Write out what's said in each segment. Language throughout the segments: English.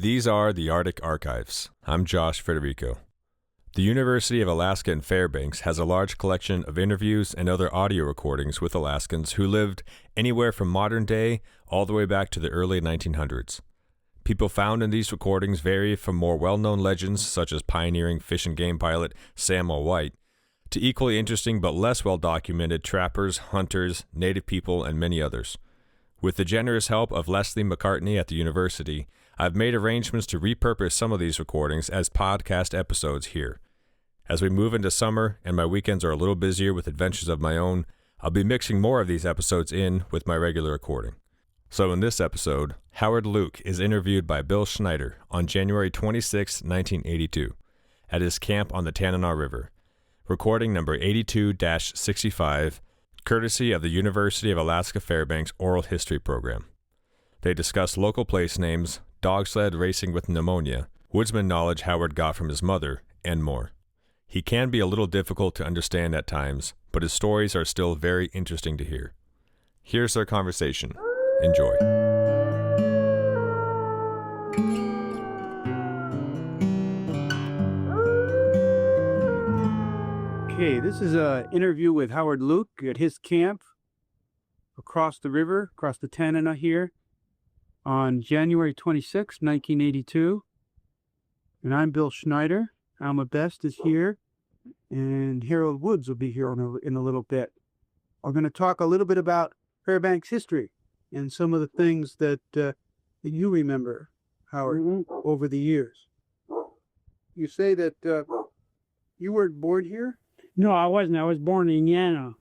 These are the Arctic Archives. I'm Josh Federico. The University of Alaska in Fairbanks has a large collection of interviews and other audio recordings with Alaskans who lived anywhere from modern day all the way back to the early 1900s. People found in these recordings vary from more well-known legends such as pioneering fish and game pilot Samuel White to equally interesting but less well-documented trappers, hunters, native people, and many others. With the generous help of Leslie McCartney at the university, I've made arrangements to repurpose some of these recordings as podcast episodes here. As we move into summer and my weekends are a little busier with adventures of my own, I'll be mixing more of these episodes in with my regular recording. So in this episode, Howard Luke is interviewed by Bill Schneider on January 26, 1982, at his camp on the Tanana River. Recording number 82-65, courtesy of the University of Alaska Fairbanks Oral History Program. They discuss local place names, dogsled racing with pneumonia, woodsman knowledge Howard got from his mother, and more. He can be a little difficult to understand at times, but his stories are still very interesting to hear. Here's their conversation. Enjoy. Okay, this is an interview with Howard Luke at his camp across the river, across the Tanana here, on January 26, 1982. And I'm Bill Schneider. Alma Best is here, and Harold Woods will be here in a little bit. We're going to talk a little bit about Fairbanks history and some of the things that you remember, Howard, over the years. You say that you weren't born here? No, I wasn't. I was born in Indiana.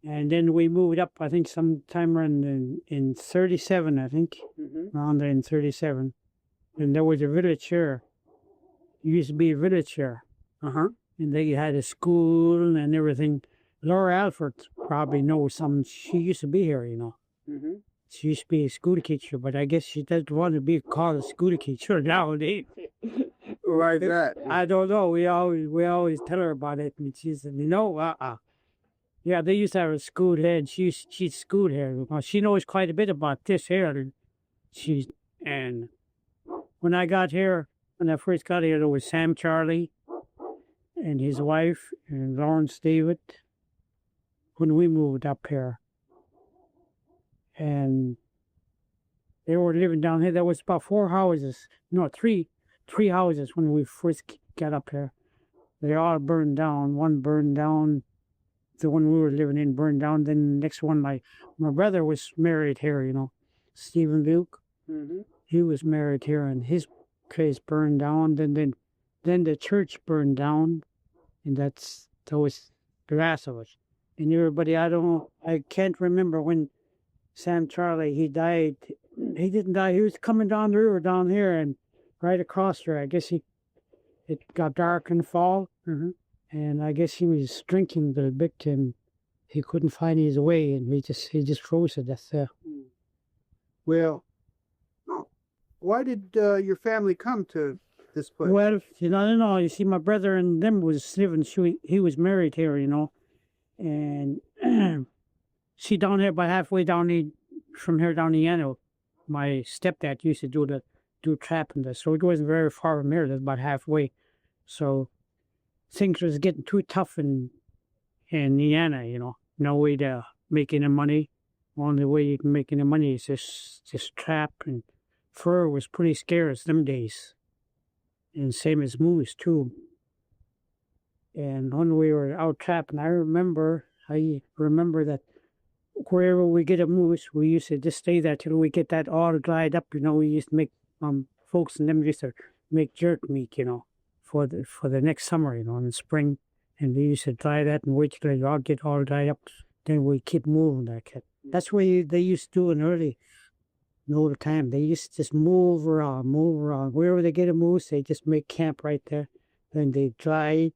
And then we moved up, I think, sometime around in 37, I think. Around there in 37. And there was a village here. It used to be a village here. And they had a school and everything. Laura Alford probably knows some. She used to be here, you know. She used to be a school teacher, but I guess she doesn't want to be called a school teacher nowadays. Why is that? I don't know. We always tell her about it, and she said, yeah, they used to have a school here, and she's school here. She knows quite a bit about this here. And when I first got here, there was Sam Charlie and his wife and Lawrence David when we moved up here. And they were living down here. There was about three houses when we first got up here. They all burned down. One burned down. The one we were living in burned down. Then the next one, my brother was married here, you know, Stephen Luke. He was married here, and his place burned down. Then the church burned down, and that was the last of it. And everybody, I can't remember when Sam Charlie, he died. He didn't die. He was coming down the river down here, and right across there, I guess it got dark in the fall, and I guess he was drinking a bit, and he couldn't find his way, and he just froze to death there. Well, why did your family come to this place? Well, I don't know. You see, my brother and them was living. He was married here, you know, and see down here, about halfway down from here down the Yano, my stepdad used to do trapping there, so it wasn't very far from here. That's about halfway. So things was getting too tough in Indiana, you know. No way to make any money. Only way you can make any money is just trap, and fur was pretty scarce them days. And same as moose too. And when we were out trapping, I remember that wherever we get a moose, we used to just stay there till we get that all dried up, you know. We used to make folks and them used to make jerk meat, you know, for the next summer, you know, in the spring. And we used to dry that and wait till it all get all dried up. Then we keep moving that cat. That's what they used to do in the old time. They used to just move around. Wherever they get a moose, they just make camp right there. Then they dry it.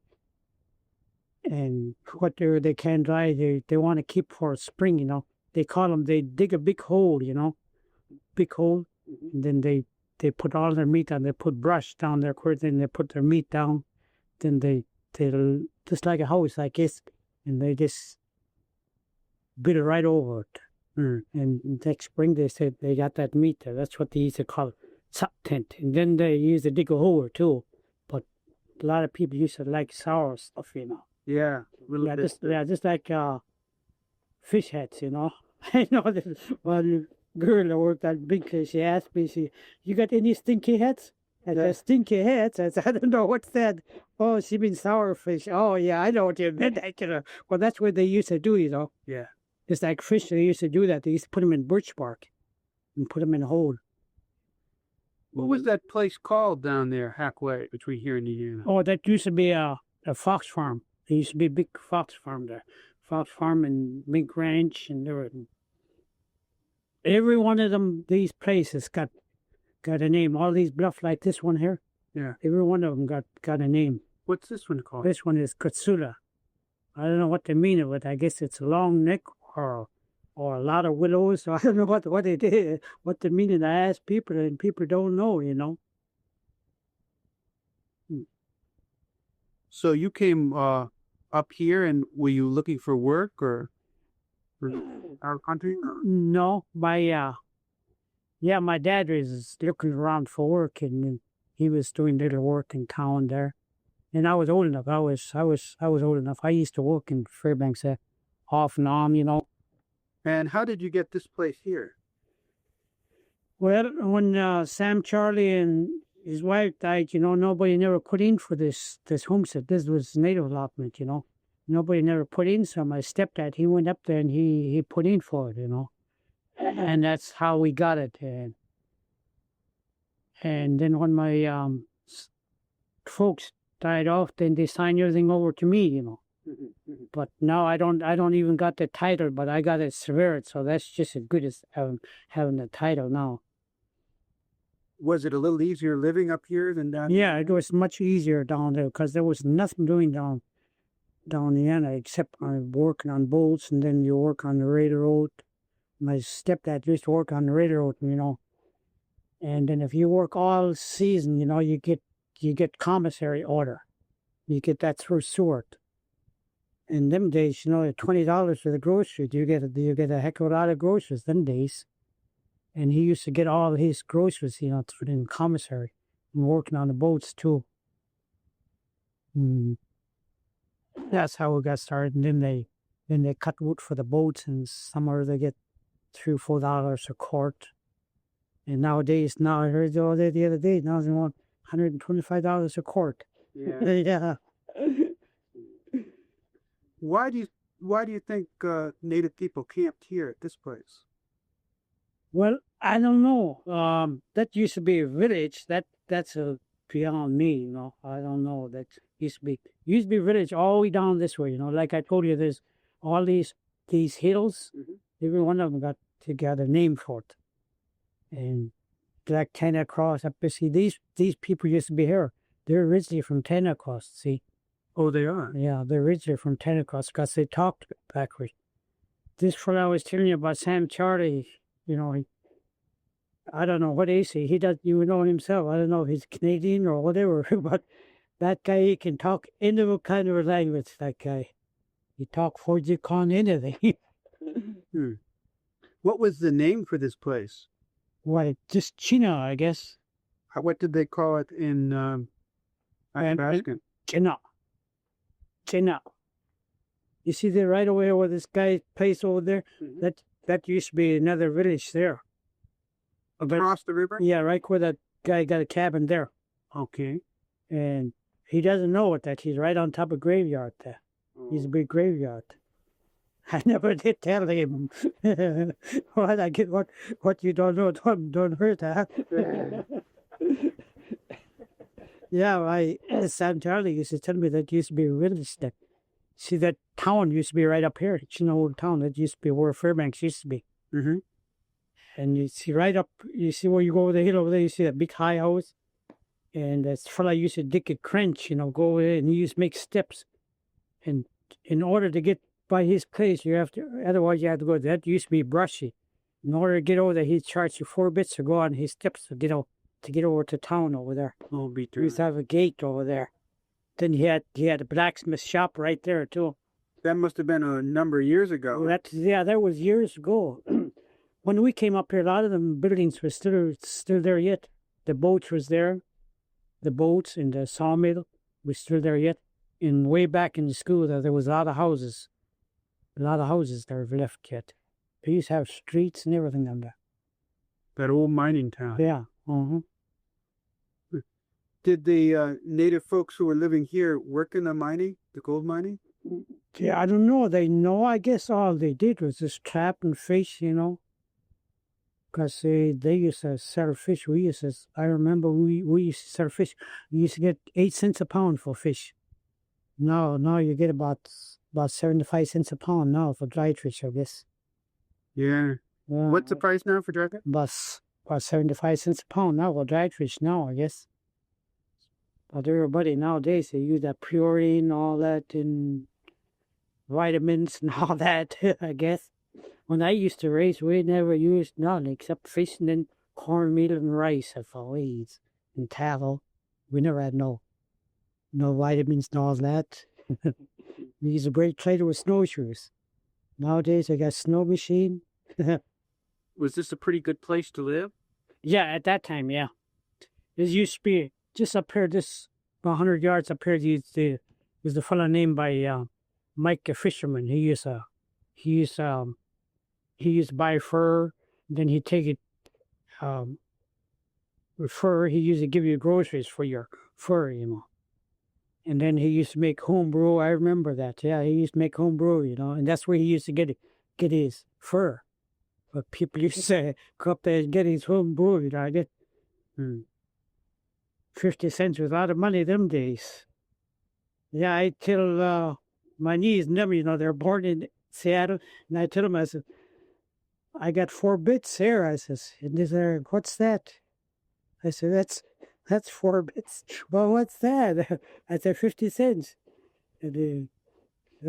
And whatever they can dry, they want to keep for spring, you know. They dig a big hole, you know, and then they put all their meat on. They put brush down there, then they put their meat down. Then they just like a house like this, and they just build it right over it. And next spring they said they got that meat there. That's what they used to call it. sap tent. And then they used to dig a hole too. But a lot of people used to like sour stuff, you know. Yeah, a little Yeah, bit. just like fish heads, you know. I know this one girl that worked at Big Fish, she asked me, you got any stinky heads? And Yeah. the stinky heads, I said, I don't know what's that. Oh, she means sour fish. Oh, yeah, I know what you meant. Well, that's what they used to do, you know. Yeah. It's like fish, they used to do that. They used to put them in birch bark and put them in a hole. What was that place called down there, Hackway, between here and Indiana? Oh, that used to be a fox farm. There used to be a big fox farm there. Fox farm and mink ranch, and there were every one of them. These places got a name. All these bluffs like this one here. Yeah. Every one of them got a name. What's this one called? This one is Katsula. I don't know what the meaning of it. I guess it's a long neck or a lot of willows. So I don't know what it is, what the meaning. I ask people, and people don't know, you know. So you came up here, and were you looking for work or for our country? No, my dad was looking around for work, and he was doing little work in town there. And I was old enough. I was old enough. I used to work in Fairbanks off and on, you know. And how did you get this place here? Well, when Sam Charlie and his wife died, you know, nobody never put in for this homestead. This was native allotment, you know. Nobody never put in. So my stepdad, he went up there and he put in for it, you know. And that's how we got it. And then when my folks died off, then they signed everything over to me, you know. But now I don't even got the title, but I got it severed, so that's just as good as having the title now. Was it a little easier living up here than down? Yeah, it was much easier down there because there was nothing doing down the end except working on boats, and then you work on the railroad. My stepdad used to work on the railroad, you know. And then if you work all season, you know, you get commissary order. You get that through Seward. In them days, you know, $20 for the groceries, you get a heck of a lot of groceries them days. And he used to get all his groceries, you know, through the commissary and working on the boats too. That's how we got started. And then they cut wood for the boats, and somewhere they get $3 or $4 a quart. And nowadays, I heard the other day, now they want $125 a quart. Yeah. Yeah. Why do you think Native people camped here at this place? Well, I don't know. That used to be a village. That's beyond me, you know. I don't know. That used to be a village all the way down this way, you know. Like I told you, there's all these hills. Mm-hmm. Every one of them got a name for it. And like Tanana up there, see, these people used to be here. They're originally from Tanana, see. Oh, they are? Yeah, they're originally from Tanana because they talked backwards. This fellow I was telling you about, Sam Charlie, you know, I don't know what he say. He doesn't even know himself. I don't know if he's Canadian or whatever, but that guy, he can talk any kind of a language, that guy. He talk for you con anything. What was the name for this place? Why, just China, I guess. What did they call it in Athabascan? China. You see there right away where this guy's place over there? Mm-hmm. That used to be another village there. Across the river? Yeah, right where that guy got a cabin there. Okay. And he doesn't know it, that he's right on top of graveyard there. Oh. He's a big graveyard. I never did tell him. What I get, what you don't know, don't hurt, huh? Yeah, Sam Charlie used to tell me that used to be a village there. See, that town used to be right up here. It's an old town. That used to be where Fairbanks used to be. Mm-hmm. And you see right up, you see where you go over the hill over there, you see that big high house. And that fella used to dig a trench, you know, go over there, and he used to make steps. And in order to get by his place, otherwise you have to go, that used to be brushy. In order to get over there, he'd charge you 4 bits to go on his steps to get over to town over there. Oh, be true. He used to have a gate over there. Then he had a blacksmith shop right there too. That must have been a number of years ago. Well, that was years ago. When we came up here, a lot of them buildings were still there yet. The boats was there. The boats and the sawmill was still there yet. And way back in the school, there was a lot of houses. A lot of houses that were left yet. They used to have streets and everything on there. That old mining town. Yeah. Did the native folks who were living here work in the mining, the gold mining? Yeah, I don't know. I guess all they did was just trap and fish, because they used to sell fish. I remember we used to sell fish. We used to get 8 cents a pound for fish. Now you get about 75 cents a pound now for dried fish, I guess. Yeah. What's the price now for dried fish? About 75 cents a pound now for dried fish now, I guess. But everybody nowadays, they use that purine and all that and vitamins and all that, I guess. When I used to race, we never used nothing except fish and then cornmeal and rice as always, and tallow. We never had no vitamins and all that. We used to break trader with snowshoes. Nowadays, I got snow machine. Was this a pretty good place to live? Yeah, at that time, yeah. It used to be just up here, just 100 yards up here. There's the fellow named by Mike, a fisherman. He used to buy fur, then he'd take it with fur. He used to give you groceries for your fur, And then he used to make home brew. I remember that. Yeah, he used to make home brew, and that's where he used to get his fur. But people used to go up there and get his home brew, I get 50 cents was a lot of money them days. Yeah, I tell my niece and them, they're born in Seattle, and I tell them, I said, I got 4 bits here. I says, and they said, what's that? I said, that's 4 bits. Well, what's that? I said, 50 cents. And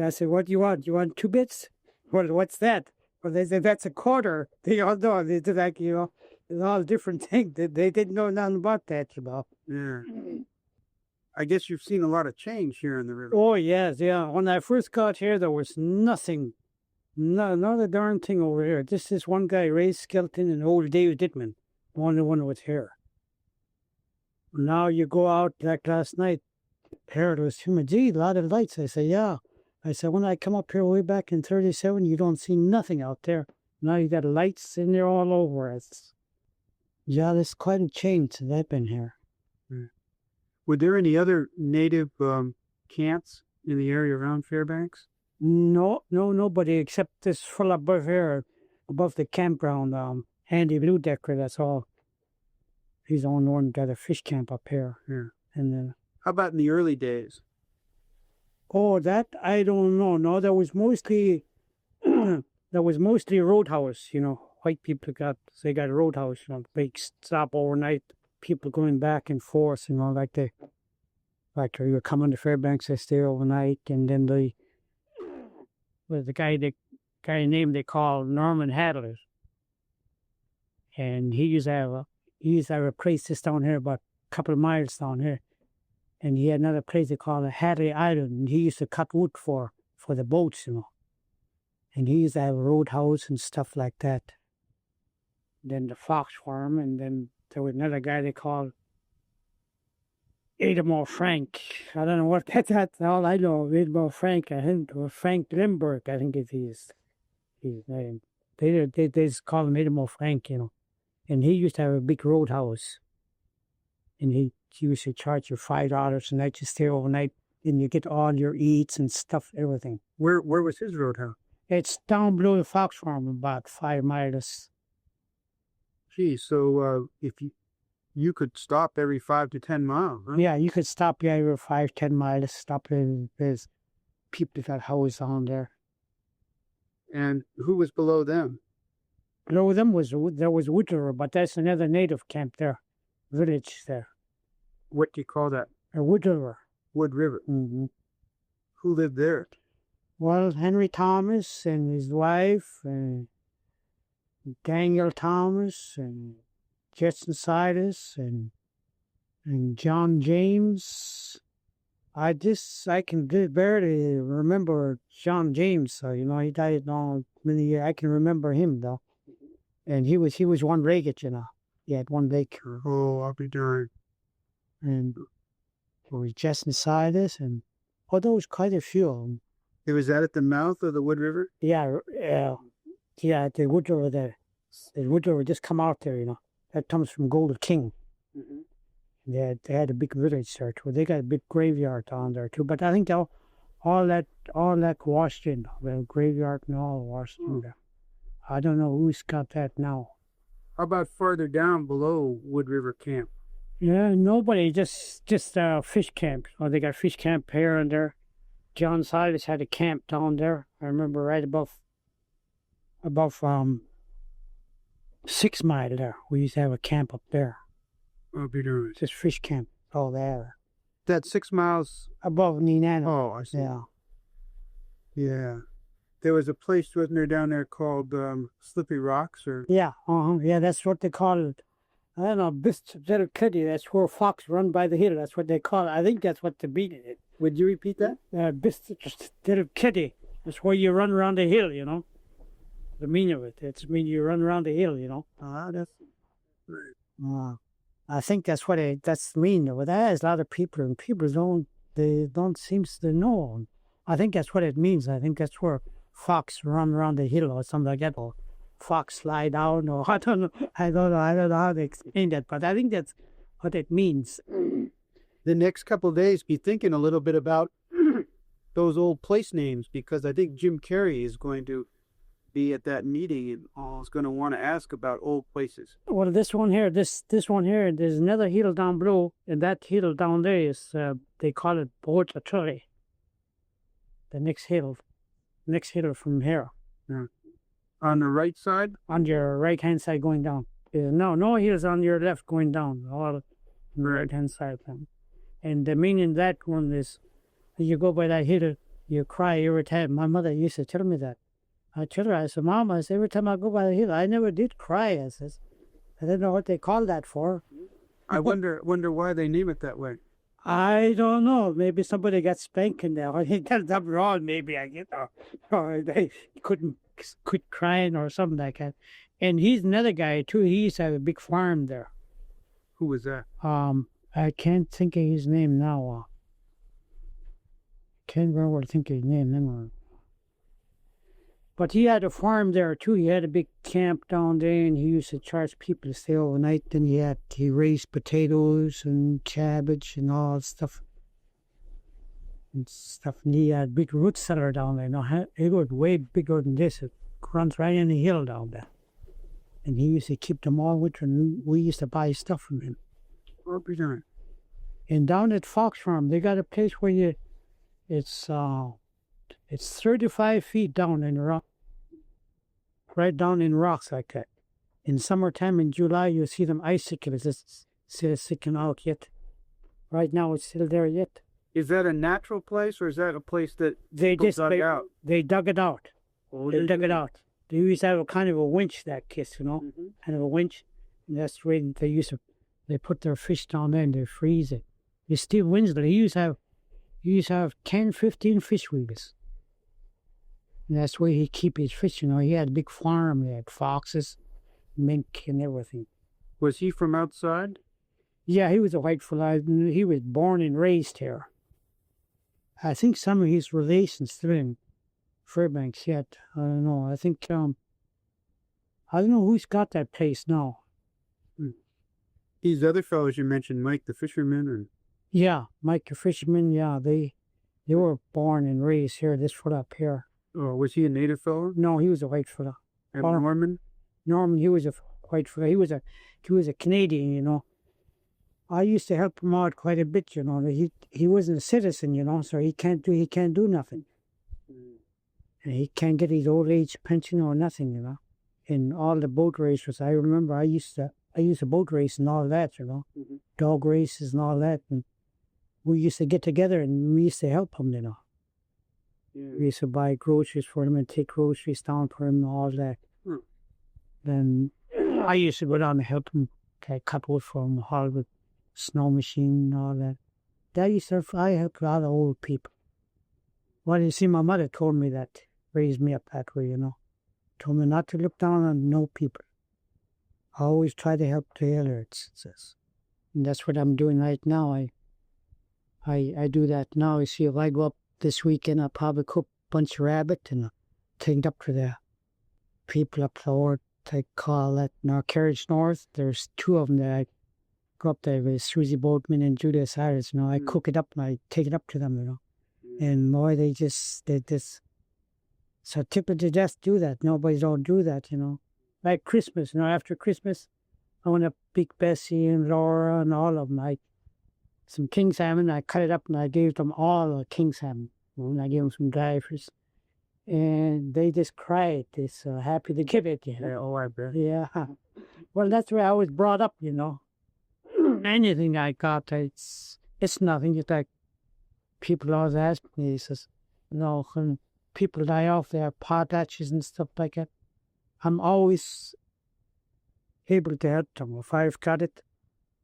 I said, what do you want? You want 2 bits? What's that? Well, they said, that's a quarter. They all know. They did like, it's all different things. They didn't know nothing about that, Yeah. I guess you've seen a lot of change here in the river. Oh, yes, yeah. When I first got here, there was nothing. Not a darn thing over here. Just this one guy, Ray Skelton, and old David Dittman, one who was here. Now you go out, like last night, here there was a lot of lights. I said, yeah. I said, when I come up here way back in 37, you don't see nothing out there. Now you got lights in there all over. There's quite a change since I've been here. Were there any other native camps in the area around Fairbanks? No, nobody except this fellow above here, above the campground, Andy Blue Decker, that's all. He's the only one got a fish camp up here. Yeah. And then, how about in the early days? Oh, that I don't know. No, there was mostly roadhouse. White people got a roadhouse. Big stop overnight. People going back and forth. Like they were coming to Fairbanks, they stay overnight, and then the guy named they called Norman Hadley, and he used to have a place just down here, about a couple of miles down here. And he had another place they called Hadley Island, and he used to cut wood for the boats, And he used to have a roadhouse and stuff like that. Then the fox farm, and then there was another guy they called Adamo Frank. I don't know what that's all I know. Adamo Frank, I think, or Frank Limburg, I think is his name. They just call him Adamo Frank, And he used to have a big roadhouse. And he used to charge you $5 a night to stay overnight, and you get all your eats and stuff, everything. Where was his roadhouse? It's down below the fox farm, about 5 miles. Gee, so if you could stop every 5 to 10 miles, huh? Yeah, you could stop every 5-10 miles. Stop there's people that houses on there. And who was below them? Below them there was Wood River, but that's another native camp there, village there. What do you call that? Wood River. Wood River. Mm-hmm. Who lived there? Well, Henry Thomas and his wife, and Daniel Thomas, and Jetson Sidus, and John James. I can barely remember John James. So, he died many years. I can remember him though, and he was one ragged, You had one lake, Oh, I'll be darned. and we were just inside this, and there was quite a few of them. Was that at the mouth of the Wood River? Yeah, the Wood River there. The Wood River just come out there, That comes from Golden King. Mm-hmm. They had a big village there too. They got a big graveyard down there too. But I think all that washed in. The graveyard and all washed in there. I don't know who's got that now. How about farther down below Wood River Camp? Yeah, nobody. Just fish camp. Oh, they got fish camp here and there. John Silas had a camp down there. I remember right above 6 Mile there. We used to have a camp up there. I'll be darned. Just fish camp. All there. That's 6 miles Above Nenana. Oh, I see. Yeah. Yeah. There was a place, wasn't there, down there called Slippy Rocks? Or Yeah. Yeah, that's what they call it. I don't know, Bist Little Kitty. That's where fox run by the hill. That's what they call it. I think that's what the meaning is. Would you repeat that? Bist Little Kitty. That's where you run around the hill, The meaning of it. It's mean you run around the hill, That's right. I think that's that's the meaning of it. There's a lot of people, and people don't seem to know. I think that's what it means. I think that's where fox run around the hill or something like that, or fox slide down, or I don't know how to explain that, but I think that's what it means. The next couple of days, be thinking a little bit about those old place names, because I think Jim Carrey is going to be at that meeting and is going to want to ask about old places. Well, this one here, there's another hill down below, and that hill down there is, they call it Bortaturi. The next hill from here. Yeah. On the right side? On your right-hand side going down. No hills on your left going down, all on the right-hand side. And the meaning of that one is, you go by that hill, you cry every time. My mother used to tell me that. I said, Mom, every time I go by the hill, I never did cry. I don't know what they call that for. I wonder why they name it that way. I don't know. Maybe somebody got spanking there. Or he got them wrong, maybe, or they couldn't quit crying or something like that. And he's another guy, too. He used to have a big farm there. Who was that? I can't think of his name now. Can't remember to think of his name anymore. But he had a farm there too. He had a big camp down there, and he used to charge people to stay overnight. Then he raised potatoes and cabbage and all stuff. And he had a big root cellar down there. It was way bigger than this. It runs right in the hill down there. And he used to keep them all winter, and we used to buy stuff from him. And down at Fox Farm, they got a place where it's 35 feet down in the rock, right down in rocks like that. In summertime, in July, you see them icicles. It's still sticking out yet. Right now, it's still there yet. Is that a natural place, or is that a place that They dug out? They dug it out. They dug it out. They used to have a kind of a winch, that kiss, Mm-hmm. kind of a winch. And that's the way they put their fish down there and they freeze it. Steve Winslow, he used to have 10, 15 fish wheels. And that's where he keep his fish, He had a big farm. He had foxes, mink, and everything. Was he from outside? Yeah, he was a white fella. He was born and raised here. I think some of his relations still in Fairbanks yet. I don't know. I think, I don't know who's got that place now. These other fellows you mentioned, Mike the fisherman, or Yeah, Mike the fisherman, yeah, they were born and raised here, this fella up here. or was he a native fellow? No, he was a white fella. And Norman? Norman, he was a white fella. He was a Canadian, I used to help him out quite a bit, He wasn't a citizen, so he can't do nothing. And he can't get his old age pension or nothing, In all the boat races, I remember I used to boat race and all that, Mm-hmm. Dog races and all that. And we used to get together and we used to help him, Yeah. We used to buy groceries for him and take groceries down for him and all that. Hmm. Then I used to go down and help him cut wood for him, haul with snow machine and all that. I helped a lot of old people. Well, you see, my mother told me that, raised me up that way, Told me not to look down on no people. I always try to help the others. And that's what I'm doing right now. I do that now. You see, if I go up this weekend, I'll probably cook a bunch of rabbit and take it up to the people up there. They call that Carriage North. There's two of them that I go up there with Susie Boatman and Judas Harris. I cook it up and I take it up to them, And boy, they just so typically just do that. Nobody don't do that, Like Christmas, after Christmas, I went up Big Bessie and Laura and all of them. Some king salmon, I cut it up and I gave them all a king salmon. And I gave them some drivers. And they just cried. They're so happy to give it, Oh, I bet. Yeah. Well, that's where I was brought up, Anything I got, it's nothing. It's like people always ask me, he says, when people die off their potlatches and stuff like that, I'm always able to help them. If I've got it,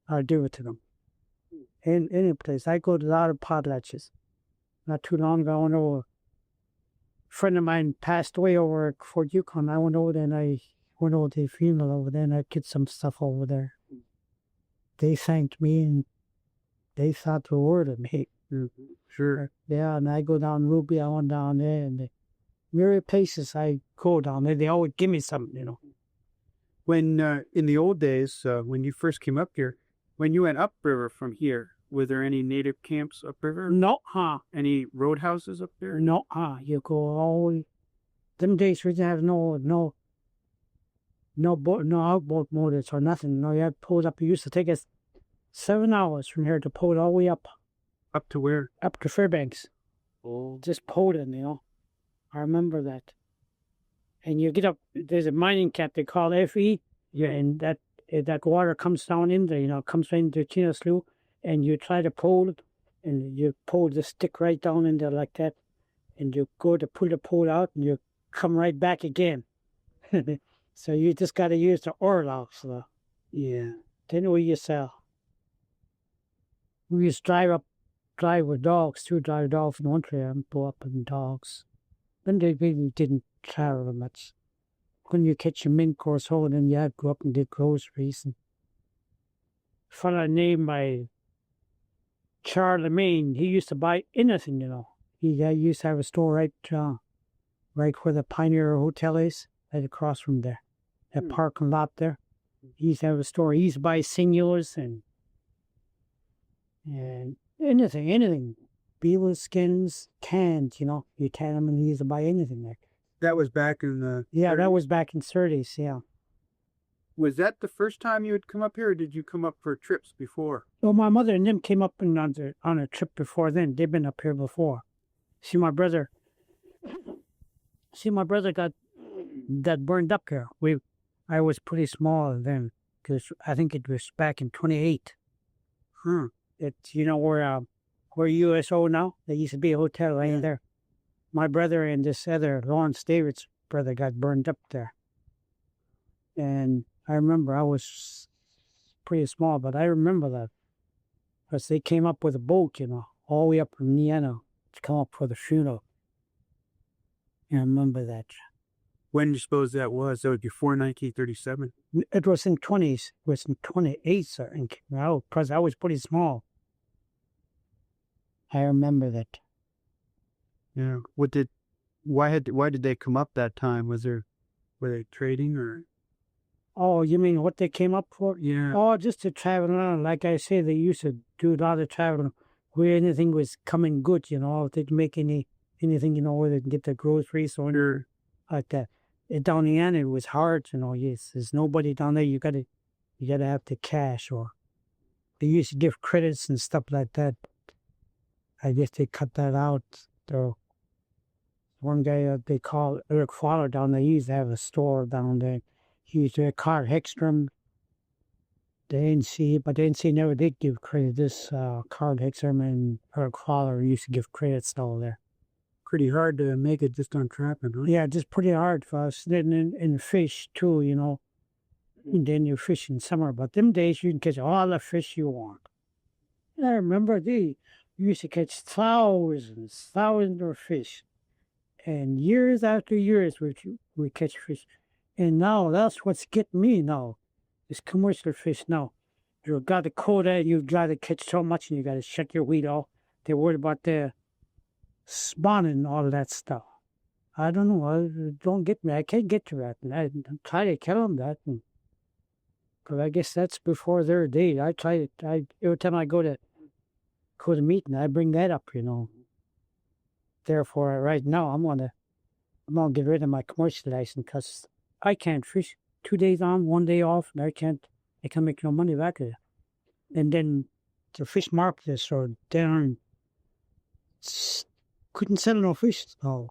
I'll give it to them. In any place. I go to a lot of potlatches. Not too long ago, I went over. A friend of mine passed away over at Fort Yukon. I went over there and I went over to the funeral over there and I did some stuff over there. They thanked me and they thought the word of me. Mm-hmm. Sure. Yeah, and I go down Ruby, I went down there, and the myriad places I go down there, they always give me something, When, in the old days, when you first came up here, when you went upriver from here, were there any native camps upriver? No, Any roadhouses up there? No, you go all the way. Them days we didn't have no outboard motors or nothing. No, you had to pull it up. It used to take us 7 hours from here to pull it all the way up. Up to where? Up to Fairbanks. Oh. Just pulled it, I remember that. And you get up, there's a mining camp they call FE. Yeah, and that water comes down in there, comes into Chino Slough, and you try to pull it, and you pull the stick right down in there like that, and you go to pull the pole out, and you come right back again. So you just got to use the oar locks, though. Yeah. Then we used to drive with dogs, drive dogs from Montreal and go up in dogs. Then they really didn't travel much. When you catch a mink or so, then you had to go up and get groceries. And a fella named by Charlemagne, he used to buy anything, He used to have a store right where the Pioneer Hotel is, right across from there. That parking lot there. He used to have a store. He used to buy singulars and anything. Beaver skins, cans, You tan them and he used to buy anything there. That was back in the... Yeah, 30s? that was back in 30s, yeah. Was that the first time you had come up here, or did you come up for trips before? Well, my mother and them came up on a trip before then. They've been up here before. See, my brother got that burned up here. I was pretty small then, because I think it was back in 28. It's, where USO now? There used to be a hotel right there. My brother and this other, Lawrence David's brother, got burned up there. And I remember I was pretty small, but I remember that. Because they came up with a boat, all the way up from Niana to come up for the funeral. I remember that. When do you suppose that was? That was before 1937? It was in 20s. It was in 28, I think. Because I was pretty small. I remember that. Yeah. Why did they come up that time? Were they trading or? Oh, you mean what they came up for? Yeah. Oh, just to travel around. Like I say, they used to do a lot of traveling where anything was coming good, they'd make anything, where they can get the groceries or like that. Down the end, it was hard, yes, there's nobody down there. You gotta have the cash, or they used to give credits and stuff like that. I guess they cut that out. Though one guy they call Eric Fowler down there, he used to have a store down there. He used to have Carl Heckstrom, the NC, but the NC never did give credit. This Carl Heckstrom and Eric Fowler used to give credits all there. Pretty hard to make it just on trapping, huh? Yeah, just pretty hard for us. Then in fish too, And then you fish in summer, but them days you can catch all the fish you want. And I remember they used to catch thousands of fish. And years after years we catch fish. And now that's what's getting me now. It's commercial fish now. You've got to quota, you've got to catch so much and you got to shut your weed off. They're worried about the spawning and all that stuff. I don't know. Don't get me. I can't get to that. And I try to tell them that. Because I guess that's before their day. I try it. Every time I go to meeting, I bring that up, Therefore, right now, I'm gonna get rid of my commercial license because I can't fish 2 days on, 1 day off, and I can't make no money back of it. And then the fish market is so down, couldn't sell no fish. So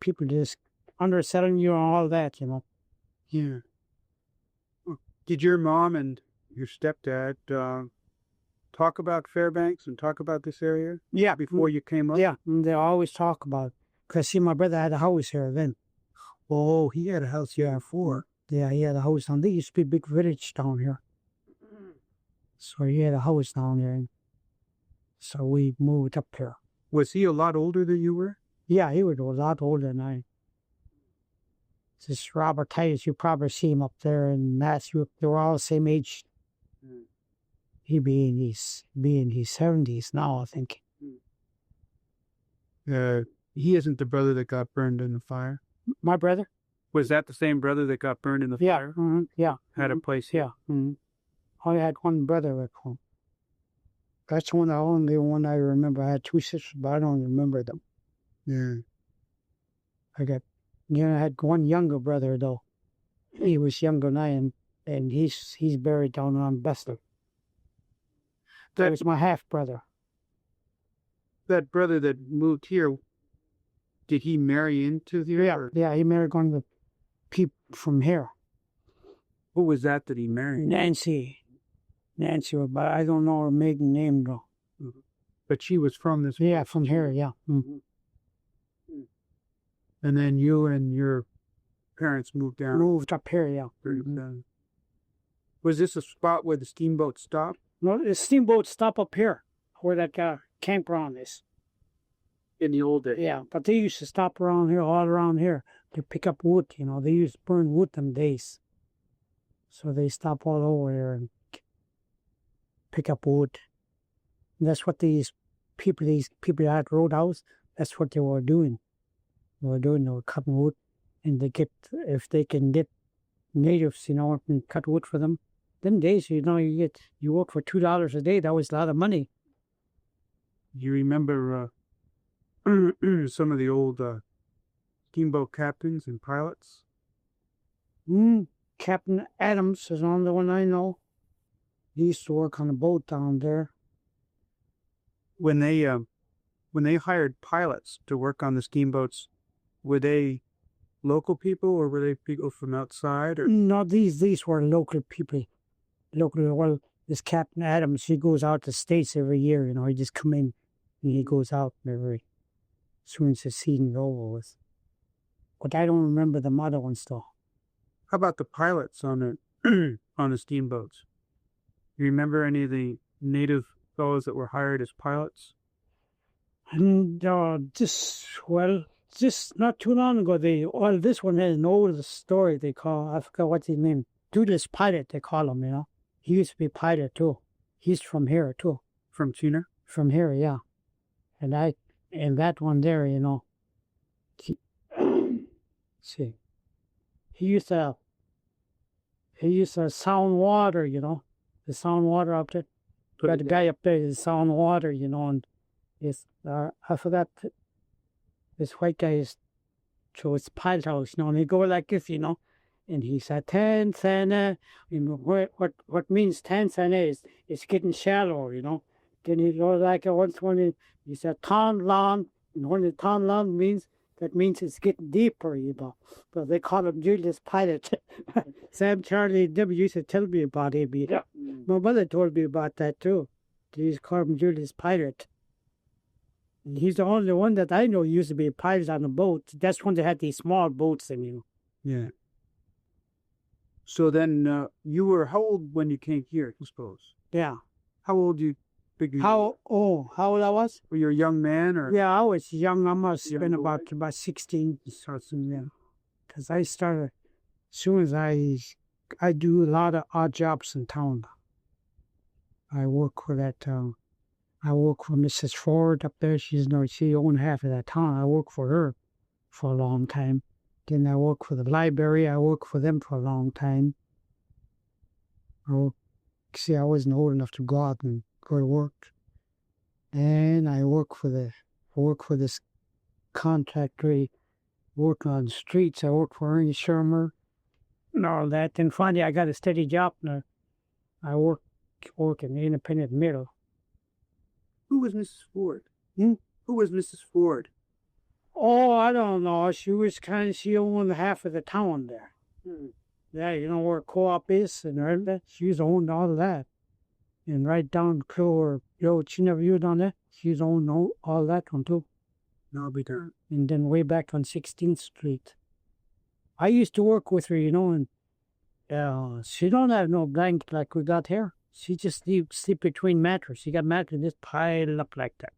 people just underselling you and all that, Yeah. Did your mom and your stepdad talk about Fairbanks and talk about this area? Yeah. Before you came up? Yeah, and they always talk about, because see, my brother had a house here then. Oh, he had a house here before. Yeah, he had a house down there. Used to be a big village down here. So he had a house down there. And so we moved up here. Was he a lot older than you were? Yeah, he was a lot older than I. This Robert Titus, you probably see him up there in Matthew. They were all the same age. He be in his 70s now, I think. He isn't the brother that got burned in the fire? My brother? Was that the same brother that got burned in the Yeah. fire? Yeah. Had a place here? Yeah. I had one brother at home. That's the only one I remember. I had two sisters, but I don't remember them. Yeah. I had one younger brother, though. He was younger than I am, and he's buried down on Bester. That was my half-brother. That brother that moved here, did he marry into here? Yeah, he married one of the people from here. Who was that he married? Nancy, but I don't know her maiden name, though. But she was from this? Yeah, from here, yeah. Mm-hmm. And then you and your parents moved down? Moved up here, yeah. Mm-hmm. Was this a spot where the steamboat stopped? No, the steamboat stopped up here, where that campground is. In the old days? Yeah, but they used to stop around here, all around here, to pick up wood, They used to burn wood them days. So they stop all over here and pick up wood. And that's what these people that roadhouse, that's what they were doing. They were cutting wood. And if they can get natives, and cut wood for them, them days, you work for $2 a day. That was a lot of money. You remember some of the old steamboat captains and pilots? Captain Adams is on the one I know. He used to work on a boat down there. When they hired pilots to work on the steamboats, were they local people or were they people from outside? Or? No, these were local people. Well, this Captain Adams, he goes out to States every year, he just come in and he goes out as soon as the season's over with. But I don't remember the other ones though. How about the pilots on the steamboats? You remember any of the native fellows that were hired as pilots? And just not too long ago, this one has an old story they call, I forgot what's his name, Doodless Pilot, they call him, He used to be a pilot too. He's from here too. From Chena? From here, yeah. And that one there, see, he used to sound water, the sound water up there. Got the guy up there, the sound water, and I forgot, this white guy is, so it's pilot house, and he go like this, and he said, Tanana, what means Tanana is it's getting shallow, Then he goes like once when he said Tonlan, and when the Tonlan means it's getting deeper, But they call him Julius Pilot. Sam Charlie W used to tell me about him. Yeah. My mother told me about that too. They used to call him Julius Pilot. And he's the only one that I know used to be a pilot on a boat. That's when they had these small boats, Yeah. So then you were how old when you came here, I suppose? Yeah. How old you figure? How old I was? Were you a young man or? Yeah, I was young. I must have been boy? about 16. Yeah. Because I started, as soon as I I do a lot of odd jobs in town. I work for that. I work for Mrs. Ford up there. She owned half of that town. I work for her for a long time. Then I work for the library. I worked for them for a long time. I wasn't old enough to go out and go to work. And I work for this contractor. Work on the streets. I work for Ernie Shermer and all that. Then finally I got a steady job now. I work in the independent mill. Who was Mrs. Ford? Hmm? Who was Mrs. Ford? Oh, I don't know. She owned half of the town there. Yeah, you know where Co-op is and all that. She's owned all of that. And right down Clover Road, she never used on that. She's owned all that one too. I'll be darned. And then way back on 16th Street. I used to work with her, and she don't have no blanket like we got here. She just sleep between mattresses. She got mattresses just piled up like that.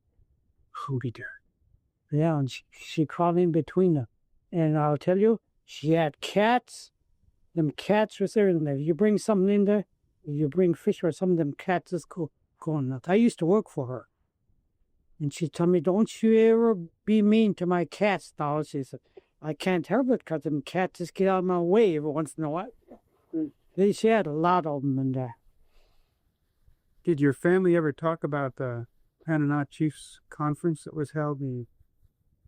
I'll be darned. Yeah, and she crawled in between them. And I'll tell you, she had cats. Them cats was there. And if you bring something in there, if you bring fish or something, them cats just go nuts. I used to work for her. And she told me, don't you ever be mean to my cats, now. She said, I can't help it because them cats just get out of my way every once in a while. She had a lot of them in there. Did your family ever talk about the Tanana Chiefs Conference that was held,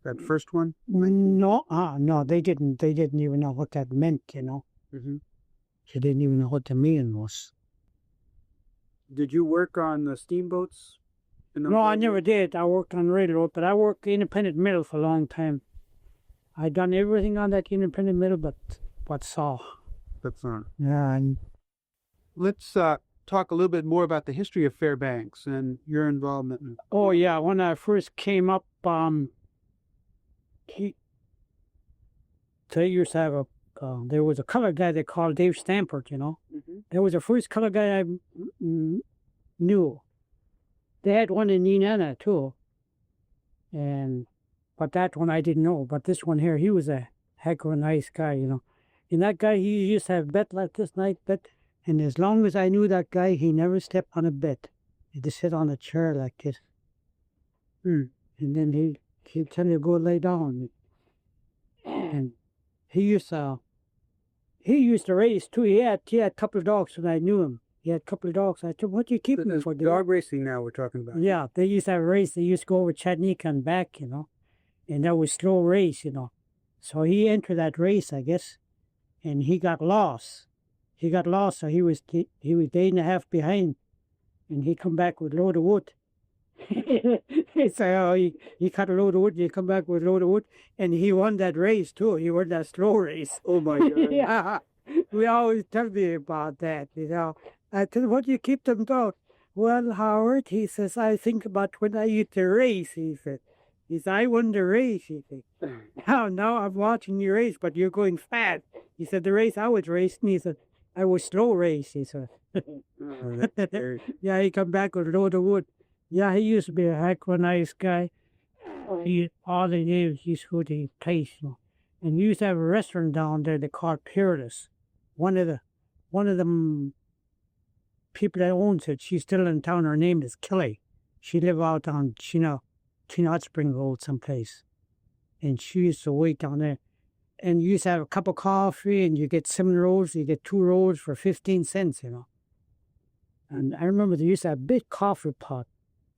that first one? No, they didn't. They didn't even know what that meant, Mm-hmm. They didn't even know what the meaning was. Did you work on the steamboats? No, I never did. I worked on railroad, but I worked independent mill for a long time. I done everything on that independent mill, but what's all. That's not. Yeah. And let's talk a little bit more about the history of Fairbanks and your involvement. Oh yeah, when I first came up, they used to have there was a colored guy they called Dave Stampert. Mm-hmm. That was the first colored guy I knew. They had one in Tanana too, but that one I didn't know. But this one here, he was a heck of a nice guy, And that guy, he used to have bed like this night bed, and as long as I knew that guy, he never stepped on a bed. He'd just sit on a chair like this. And then he'd tell you to go lay down. And he used to race too. He had a couple of dogs when I knew him. He had a couple of dogs. I said, what do you keep them for? Dog racing now we're talking about. Yeah, they used to have a race. They used to go over Chattanooga and back, and that was slow race, So he entered that race, I guess, and he got lost. So he was day and a half behind, and he come back with a load of wood. He said, he cut a load of wood, he come back with a load of wood, and he won that race too. He won that slow race. Oh my God. Yeah, we always tell me about that, I tell him, what do you keep them down? Well, Howard, he says, I think about when I used to race, he said. He said, I won the race, he said. Now I'm watching you race, but you're going fast. He said, the race I was racing, he said, I was slow race, he said. Yeah, he come back with a load of wood. Yeah, he used to be a heck of a nice guy. All the names he used to go to his place, And he used to have a restaurant down there they called Peerless. One of them people that owns it, she's still in town. Her name is Kelly. She live out on Chino Hot Spring Road someplace. And she used to wait down there. And you used to have a cup of coffee and you get 7 rolls, you get 2 rolls for 15 cents, And I remember they used to have a big coffee pot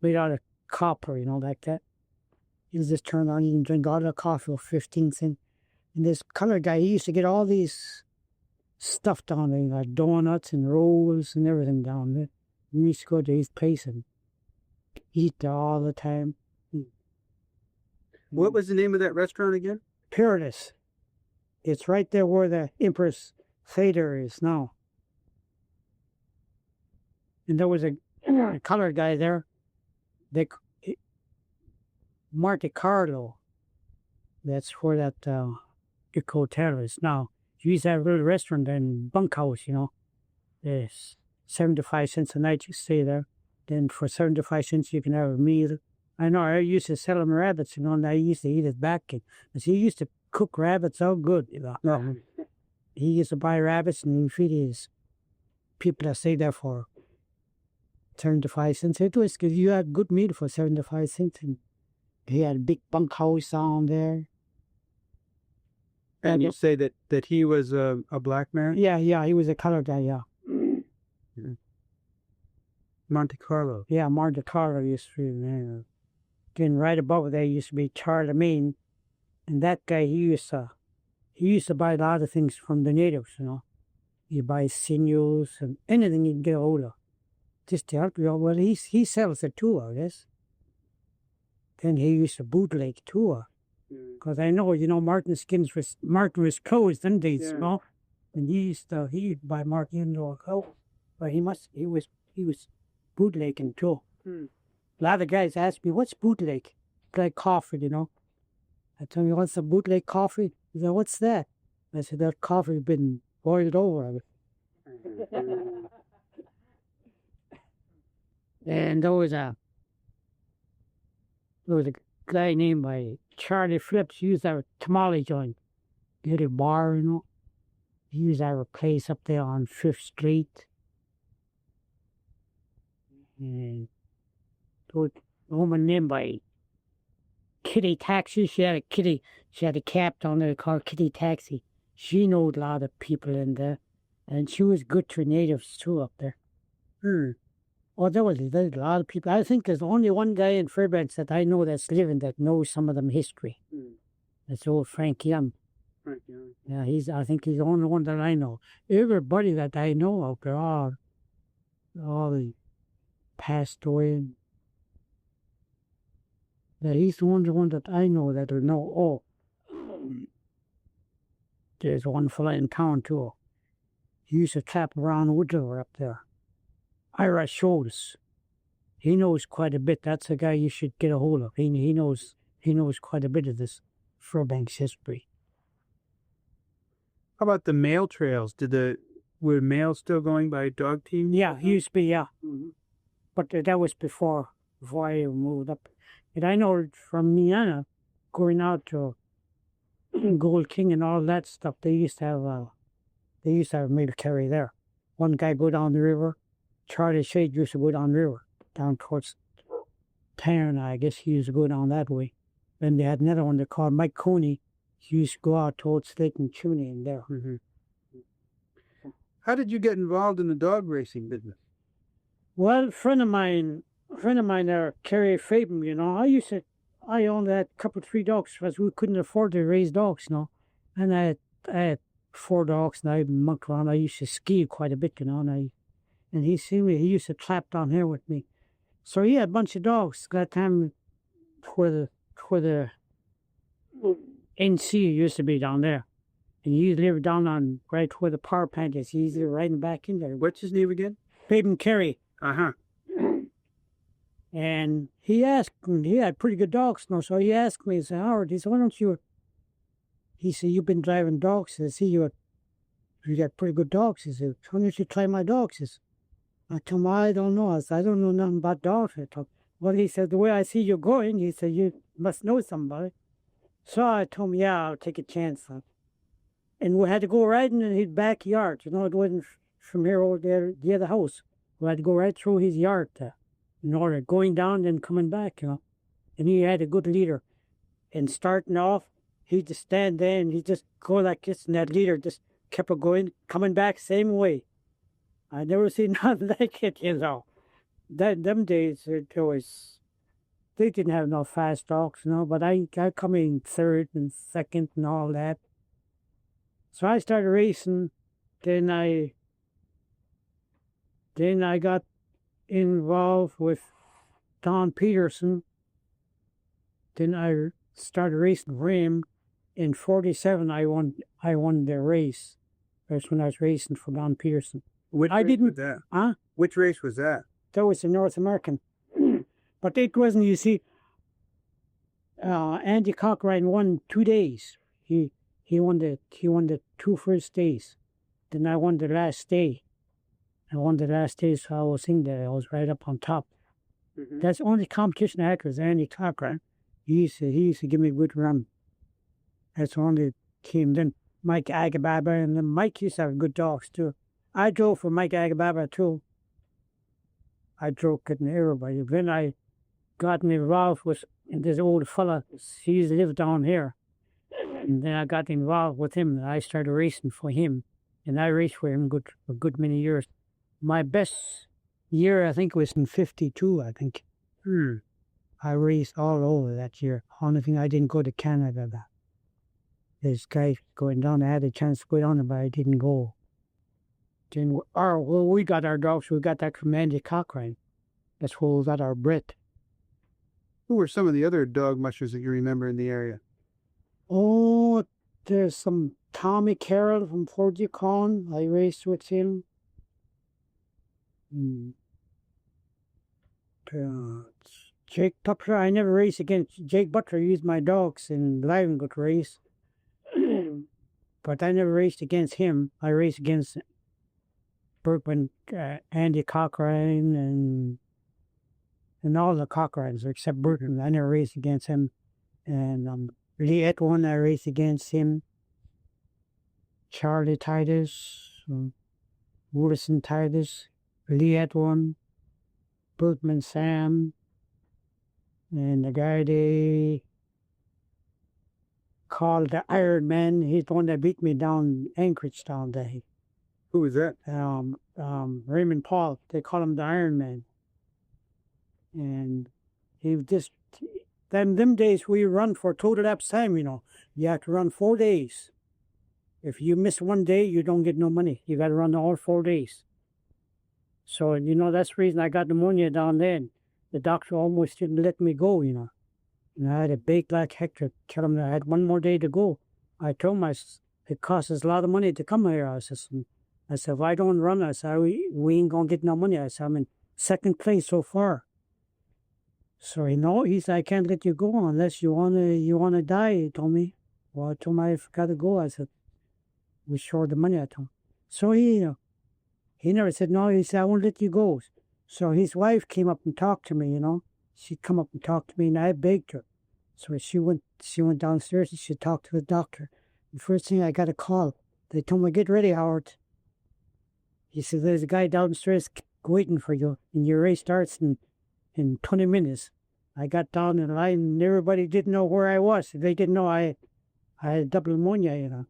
made out of copper, like that. You just turn on and drink all the coffee for 15 cents. And this colored guy, he used to get all these stuff down there, like donuts and rolls and everything down there. We used to go to his place and eat there all the time. What was the name of that restaurant again? Peerless. It's right there where the Empress Theater is now. And there was a colored guy there. Monte Carlo. That's where that hotel is now. You used to have a little restaurant and bunkhouse, There's 75 cents a night you stay there. Then for 75 cents you can have a meal. I know I used to sell them rabbits, and I used to eat his back. And he used to cook rabbits so good, Oh. he used to buy rabbits and he feed his people that stayed there for 75 cents. It was because you had good meat for 75 cents. And he had a big bunkhouse down there. And you say that he was a black man? Yeah, he was a colored guy, yeah. Monte Carlo. Yeah, Monte Carlo used to be there. Then right above there used to be Charlemagne. And that guy, he used to buy a lot of things from the natives, you know. He buys sinews and anything he can get a hold of. Just to help you out. Well, he sells it too, I guess. Then he used to bootleg too. Because I know, you know, Martin was closed in days, you know. And he'd buy Martin into a coat. But he was bootlegging too. A lot of guys ask me, what's bootleg? Like coffee, you know. I tell me, what's a bootleg coffee? He said, what's that? I said, that coffee been boiled over. And there was a guy named by Charlie Phillips. He used our tamale joint. He had a bar, you know. He used our place up there on 5th Street. And there was a woman named by Kitty Taxi. She had a cap down there called Kitty Taxi. She knew a lot of people in there. And she was good to natives too up there. Oh, there's a lot of people. I think there's only one guy in Fairbanks that I know that's living that knows some of them history. That's old Frank Young. Yeah, I think he's the only one that I know. Everybody that I know out there, all passed away. That he's the only one that I know that will know. Oh, there's one fella in town too. He used to tap around Woodlow up there. Ira Schultz. He knows quite a bit. That's a guy you should get a hold of. He knows quite a bit of this Fairbanks history. How about the mail trails? Were mail still going by dog team? Yeah, he used to be, yeah. But that was before I moved up. And I know from Miana, going out to Gold King and all that stuff, they used to have mail carry there. One guy go down the river. Charlie Shade used to go down the river, down towards Tanana. I guess he used to go down that way. Then they had another one they called Mike Coney. He used to go out towards Lake and Chimney in there. How did you get involved in the dog racing business? Well, a friend of mine there, Kerry Fabian, you know, I only had a couple, 3 dogs because we couldn't afford to raise dogs, you know. And I had 4 dogs and I mucked around. I used to ski quite a bit, you know, and he seen me, he used to trap down here with me. So he had a bunch of dogs. That time where the NC used to be down there. And he lived down on right where the power plant is. He's riding back in there. What's his name again? Fabian Kerry. And he asked me, he had pretty good dogs, you know, so he asked me, he said, Howard, he said, why don't you, he said, you've been driving dogs. I see you got pretty good dogs. He said, why don't you try my dogs? He said, I told him, I don't know. I said, I don't know nothing about dogs. Well, he said, the way I see you going, he said, you must know somebody. So I told him, yeah, I'll take a chance. And we had to go riding in his backyard. You know, it wasn't from here over there, the other house. We had to go right through his yard there, in order going down and coming back, you know. And he had a good leader. And starting off, he'd just stand there and he'd just go like this, and that leader just kept it going, coming back same way. I never seen nothing like it, you know. Them days, they didn't have no fast dogs, you know, but I come in 3rd and 2nd and all that. So I started racing, then I got involved with Don Peterson. Then I started racing for him. In 47, I won the race. That's when I was racing for Don Peterson. Which race was that? Huh? Which race was that? That was the North American. But it wasn't, you see, Andy Cochran won 2 days. He won the 2 first days. Then I won the last day. I won the last day, so I was in there. I was right up on top. That's the only competition I had was Andy Cochran. He used to give me a good run. That's the only team. Then Mike Agababa, and then Mike used to have good dogs too. I drove for Mike Agababa too. I drove getting everybody. Then I got involved with this old fella. He used to live down here. And then I got involved with him, and I started racing for him. And I raced for him a good many years. My best year, I think, was in 52, I think. I raced all over that year. Only thing, I didn't go to Canada. This guy going down, I had a chance to go down, but I didn't go. We got our dogs. We got that from Andy Cochrane. That's where we got our Brit. Who were some of the other dog mushers that you remember in the area? Oh, there's some Tommy Carroll from Fort Yukon. I raced with him. Jake Butler, I never raced against Jake Butler. Used my dogs in Livengood race. But I never raced against him. I raced against Berkman, Andy Cochrane, and all the Cochrans except Berkman. I never raced against him. And Lee Etwin, I raced against him. Charlie Titus, Wilson Titus, Lee Etwin, Berkman Sam, and the guy they called the Iron Man. He's the one that beat me down Anchorage down there. Who was that? Raymond Paul. They call him the Iron Man. And he just, them days we run for total lapse time, you know. You have to run 4 days. If you miss 1 day, you don't get no money. You got to run all 4 days. So, you know, that's the reason I got pneumonia down there. The doctor almost didn't let me go, you know. And I had a big black Hector tell him that I had 1 more day to go. I told him, it costs us a lot of money to come here. I said, if I don't run, I said, we ain't going to get no money. I said, I'm in second place so far. So, you know, he said, I can't let you go unless you wanna die, he told me. Well, I told him I got to go. I said, we short the money, I told him. So he never said no. He said, I won't let you go. So his wife came up and talked to me, you know. She'd come up and talk to me, and I begged her. So she went downstairs and she talked to the doctor. The first thing I got a call. They told me, get ready, Howard. He said, there's a guy downstairs waiting for you, and your race starts in 20 minutes. I got down in the line, and everybody didn't know where I was. They didn't know I had double pneumonia, you know.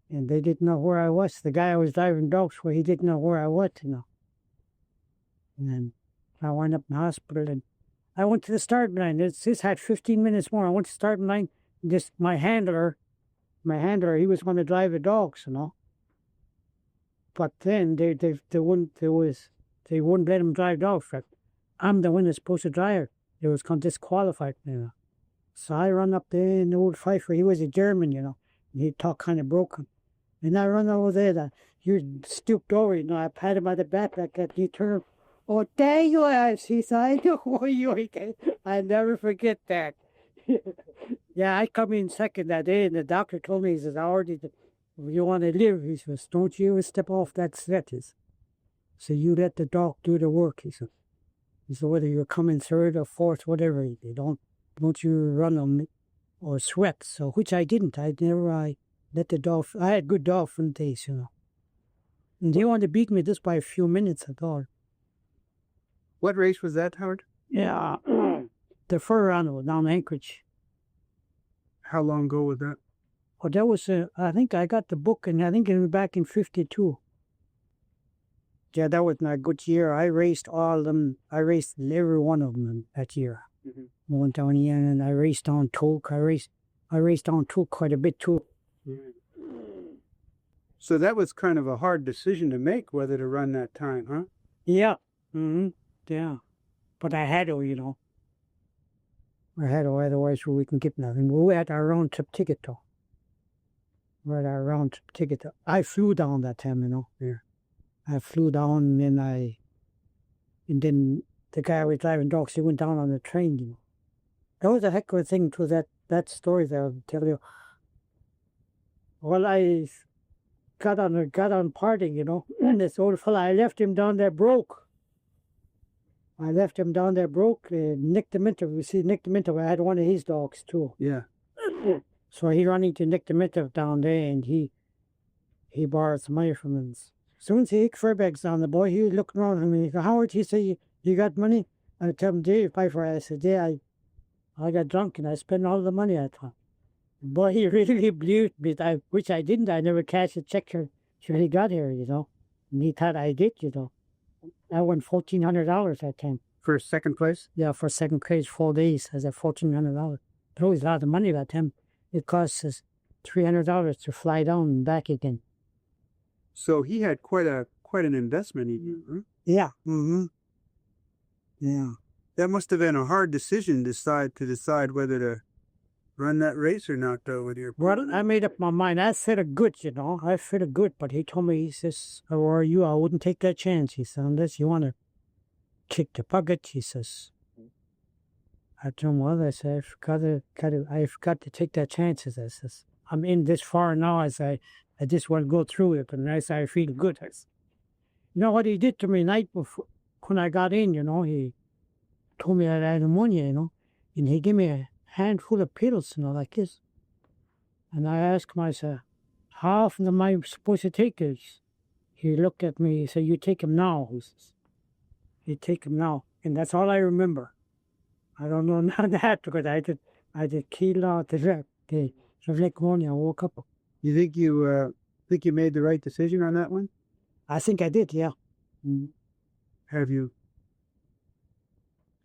And they didn't know where I was. The guy I was driving dogs for, he didn't know where I was, you know. And then I wound up in the hospital, and I went to the starting line. This had 15 minutes more. I went to the starting line. Just my handler, he was going to drive the dogs, you know. But then they wouldn't let him drive dogs. I'm the one that's supposed to drive. They was going to disqualify me, you know. So I run up there, and the old Pfeiffer, he was a German, you know. And he talked kind of broken. And I run over there, you stooped over, you know, I pat him on the back like that. He turned, oh, there you are. He said, I know who you are. I never forget that. Yeah, I come in second that day, and the doctor told me, he says, Howard, if you want to live, he says, don't you ever step off that stretches. So you let the dog do the work, he said. He said, whether you're coming third or fourth, whatever, don't you run them or sweat. So, which I didn't. I let the dog, I had good dog from days, you know. And they wanted to beat me just by a few minutes at all. What race was that, Howard? Yeah, the fur animal down Anchorage. How long ago was that? Well, that was, I think I got the book, and I think it was back in 52. Yeah, that was my good year. I raced all of them. I raced every one of them that year. Mm-hmm. I went down here, and I raced on Toke. I raced on Toke quite a bit too. Mm-hmm. So that was kind of a hard decision to make, whether to run that time, huh? Yeah. Mm-hmm. Yeah. But I had to, you know. I had to, otherwise we can get nothing. We had our round trip ticket though. We had our round trip ticket. I flew down that time, you know. Yeah. I flew down, and then the guy who was driving dogs, he went down on the train, you know. That was a heck of a thing to that story that I'll tell you. Well, I got on partying, you know, and this old fella, I left him down there broke. Nick the Minter, you see, Nick the Minter, I had one of his dogs too. Yeah. So he running to Nick Dimitrov down there, and he borrowed some money from him. As soon as he hit Fairbanks down, the boy, he was looking around at me. He go, Howard, he said, you got money? And I tell him, "Did you pay for it?" I said, "Yeah, I got drunk and I spent all the money I thought." Boy, he really believed me, which I didn't. I never cashed a check till he got here, you know. And he thought I did, you know. I won $1,400 that time. For second place? Yeah, for second place, 4 days. I said $1,400. That was a lot of money that time. It cost us $300 to fly down and back again. So he had quite an investment in you, huh? Yeah. Mm-hmm. Yeah. That must have been a hard decision to decide whether to run that race or not, though, with your Well, I made up my mind. I felt good, you know. I felt good, but he told me, he says, "How are you? I wouldn't take that chance." He said, "Unless you want to kick the bucket," he says. I told him, well, I said, I forgot to take that chance. I says, I'm in this far now. I said, I just want to go through it, and I said, I feel good. I said, you know what he did to me night before, when I got in, you know, he told me I had pneumonia, you know, and he gave me a handful of pills, you know, like this. And I asked him, I said, how often am I supposed to take this? He looked at me, he said, you take them now. He says, you take them now. And that's all I remember. I don't know none of that because I did killed out the pneumonia. I woke up. You think you made the right decision on that one? I think I did, yeah. Have you?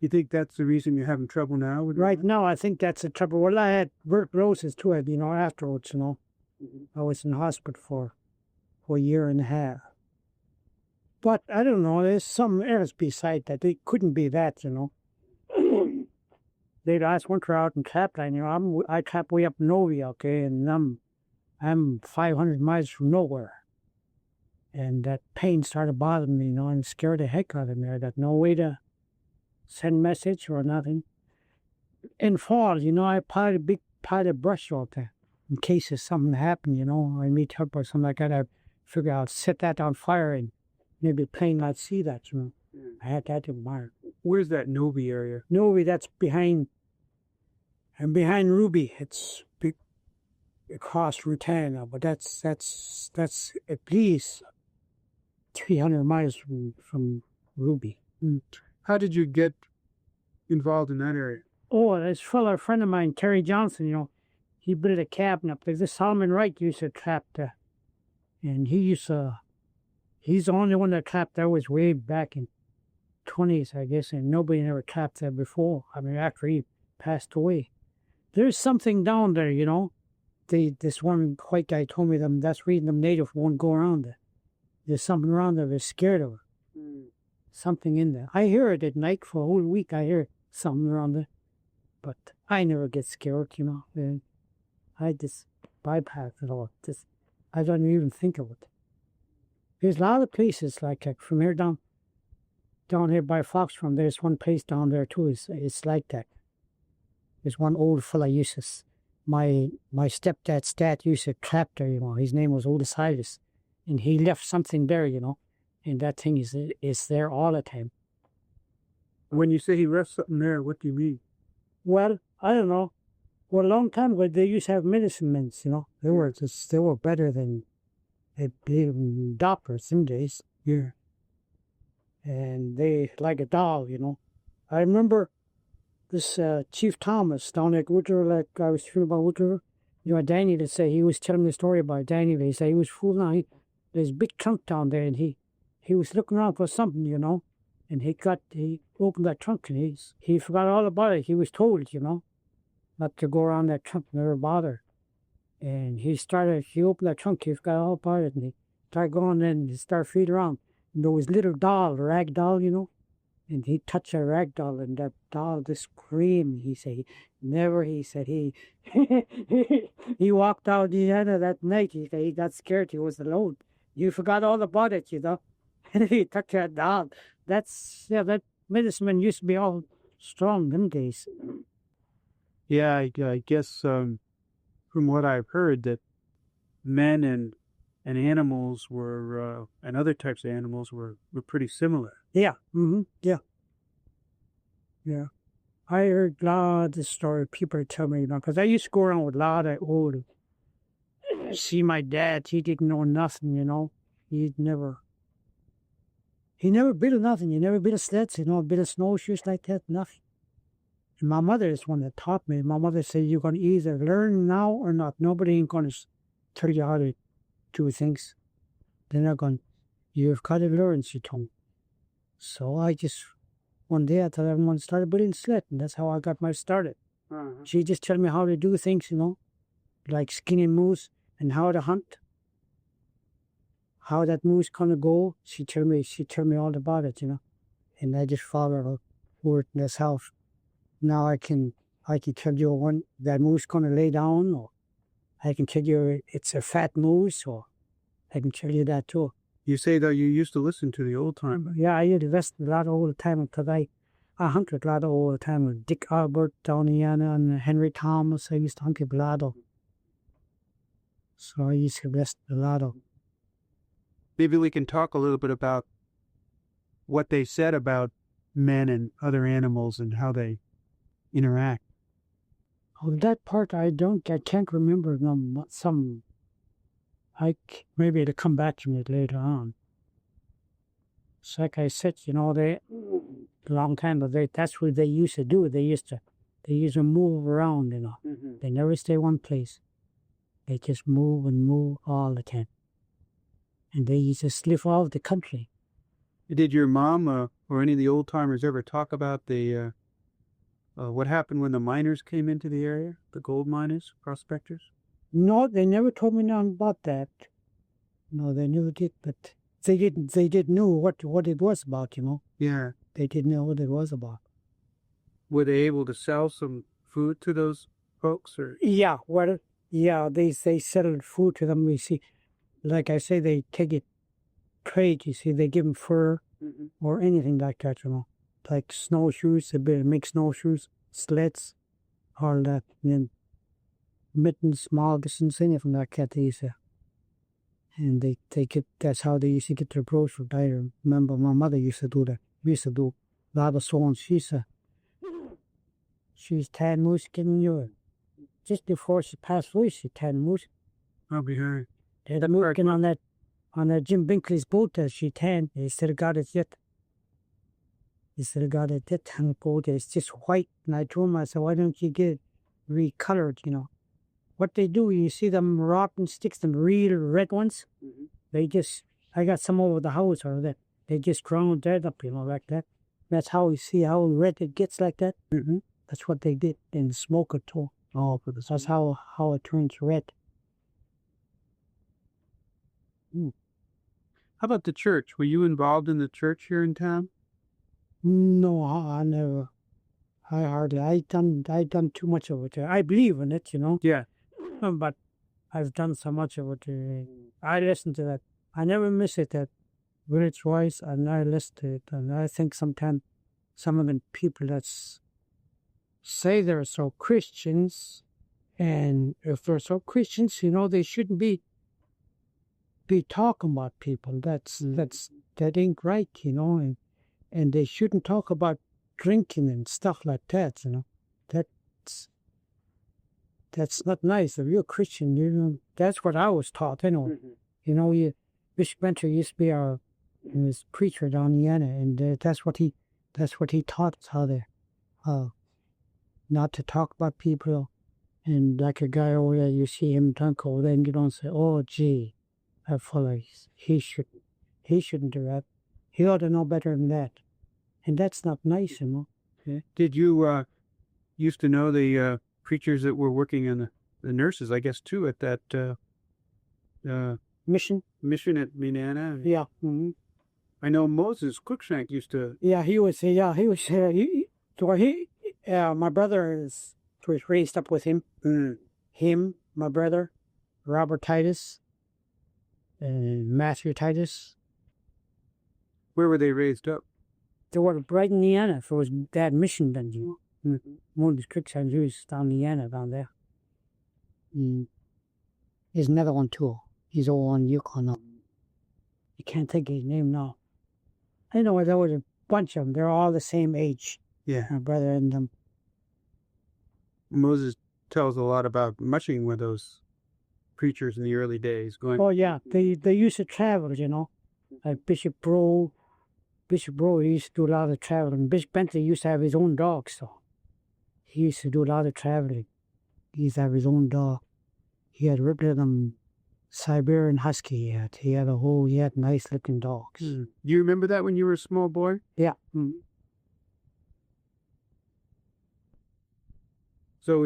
You think that's the reason you're having trouble now? Right now, I think that's the trouble. Well, I had tuberculosis too, you know, afterwards, you know. I was in hospital for a year and a half. But I don't know, there's something else beside that. It couldn't be that, you know. They last winter out in Capline, you know, I trapped way up in Novi, okay, and I'm 500 miles from nowhere. And that pain started bothering me, you know, and scared the heck out of me. I got no way to send message or nothing. In fall, you know, I piled a big pile of brush out there in case if something happened, you know, I meet up or something like that. I figure I'll set that on fire and maybe the plane not see that, you know. I had that in mind. Where's that Novi area? Novi, that's behind Ruby. It's big across Route 10 now, but that's at least 300 miles from Ruby. How did you get involved in that area? Oh, this a friend of mine, Terry Johnson, you know, he built a cabin up there. This Solomon Wright used to trap there. And he's the only one that trapped there was way back in 20s, I guess, and nobody ever trapped there before. I mean, after he passed away. There's something down there, you know. This one white guy told me that's the reason them native won't go around there. There's something around there they're scared of. Something in there. I hear it at night for a whole week. I hear something around there. But I never get scared, you know. And I just bypass it all. I don't even think of it. There's a lot of places like from here down here by Fox Farm, there's one place down there too. It's like that. There's one old fella used to, my stepdad's stat used to trap there, you know. His name was Old Silas. And he left something there, you know. And that thing is there all the time. When you say he left something there, what do you mean? Well, I don't know. Well, a long time ago, they used to have medicine men, you know. They were better than doctors in days. Yeah. And they like a doll, you know. I remember this Chief Thomas down at Woodrow, like I was talking about Woodrow. You know, Daniel would say, he was telling me the story about Daniel. He said he was fooling. There's a big trunk down there, and he was looking around for something, you know. And he opened that trunk, and he forgot all about it. He was told, you know, not to go around that trunk, never bother. And he opened that trunk, he forgot all about it, and he started going in, he started feeding around. And there was a little doll, a rag doll, you know. And he touched a rag doll, and that doll just screamed. He said, he walked out the end of that night. He said he got scared, he was alone. You forgot all about it, you know. And he touched that doll. That medicine man used to be all strong them days. Yeah, I guess from what I've heard, that men and animals were, and other types of animals were pretty similar. Yeah. Mm-hmm. Yeah. Yeah. I heard a lot of stories people tell me, because I used to go around with a lot of old. See, my dad, he didn't know nothing, He never built nothing. He never built sleds, built snowshoes like that, nothing. And my mother is one that taught me. My mother said, you're going to either learn now or not. Nobody ain't going to tell you how to do things. They're not going, you've got to learn, she told me. So one day I thought I wanted to start building sled, and that's how I got my started. She just told me how to do things, like skinning moose and how to hunt. How that moose gonna go, she told me all about it, and I just followed her word, and that's how now I can tell you when that moose gonna lay down, or I can tell you it's a fat moose, or I can tell you that too. You say that you used to listen to the old time. Yeah, I used to listen a lot all the time because I hunted a lot all the time with Dick Albert down in Indiana and Henry Thomas. I used to hunt a lot of. So I used to listen a lot of. Maybe we can talk a little bit about what they said about men and other animals and how they interact. Oh, that part I can't remember maybe it'll come back to me later on. It's like I said, they a long time ago, that's what they used to do. They used to move around, They never stay one place. They just move and move all the time. And they used to live all over the country. Did your mom or any of the old timers ever talk about the what happened when the miners came into the area, the gold miners, prospectors? No, they never told me nothing about that. No, they never did, but they didn't know what it was about, Yeah. They didn't know what it was about. Were they able to sell some food to those folks, or? Yeah, they settled food to them. You see, like I say, they take it trade. You see, they give them fur or anything like that, like snowshoes. They make snowshoes, sleds, all that, and then mittens, moccasins, anything like that. They used to, and that's how they used to get their groceries. I remember my mother used to do that. We used to do a lot of sewing. She's tan moose getting you. Just before she passed away, she tan moose. I'll be her. They're working on that Jim Binkley's boat that she tan. They still got it yet. And boat. It's just white. And I told him, I said, why don't you get it recolored, What they do, you see them rotten sticks, them real red ones? I got some over the house or that. They just ground that up, like that. That's how you see how red it gets like that. That's what they did. And smoke it too. Oh, for the That's how it turns red. How about the church? Were you involved in the church here in town? No, I never. I done too much of it. I believe in it, Yeah. But I've done so much of it. I listen to that. I never miss it, that village voice, and I listen to it. And I think sometimes some of the people that say they're so Christians, and if they're so Christians, they shouldn't be talking about people. That ain't right, and they shouldn't talk about drinking and stuff like that, That's not nice. If you're a Christian, that's what I was taught, Bishop Mentor used to be our preacher down in Indiana, and that's what he taught us, how not to talk about people. And like a guy over there, you see him drunk over there, and you don't say, oh, gee, that fella, he shouldn't do that. He ought to know better than that. And that's not nice, Okay. Did you used to know the preachers that were working on the nurses, I guess, too, at that Mission at Minana? Yeah. I know Moses Cruikshank used to. Yeah, he was. My brother was raised up with him. Him, my brother, Robert Titus, and Matthew Titus. Where were they raised up? They were right in Indiana for his dad mission then. Moses Cruikshank, he was down in Indiana, down there. There's another one too. He's all on Yukon now. You can't think of his name now. I know there was a bunch of them. They're all the same age. Yeah. My brother and them. Moses tells a lot about mushing with those preachers in the early days. Oh yeah, they used to travel, Like Bishop Bro, he used to do a lot of traveling. Bishop Bentley used to have his own dog, so he used to do a lot of traveling. He used to have his own dog. He had rippled Siberian Husky. He had nice looking dogs. Do you remember that when you were a small boy? Yeah. So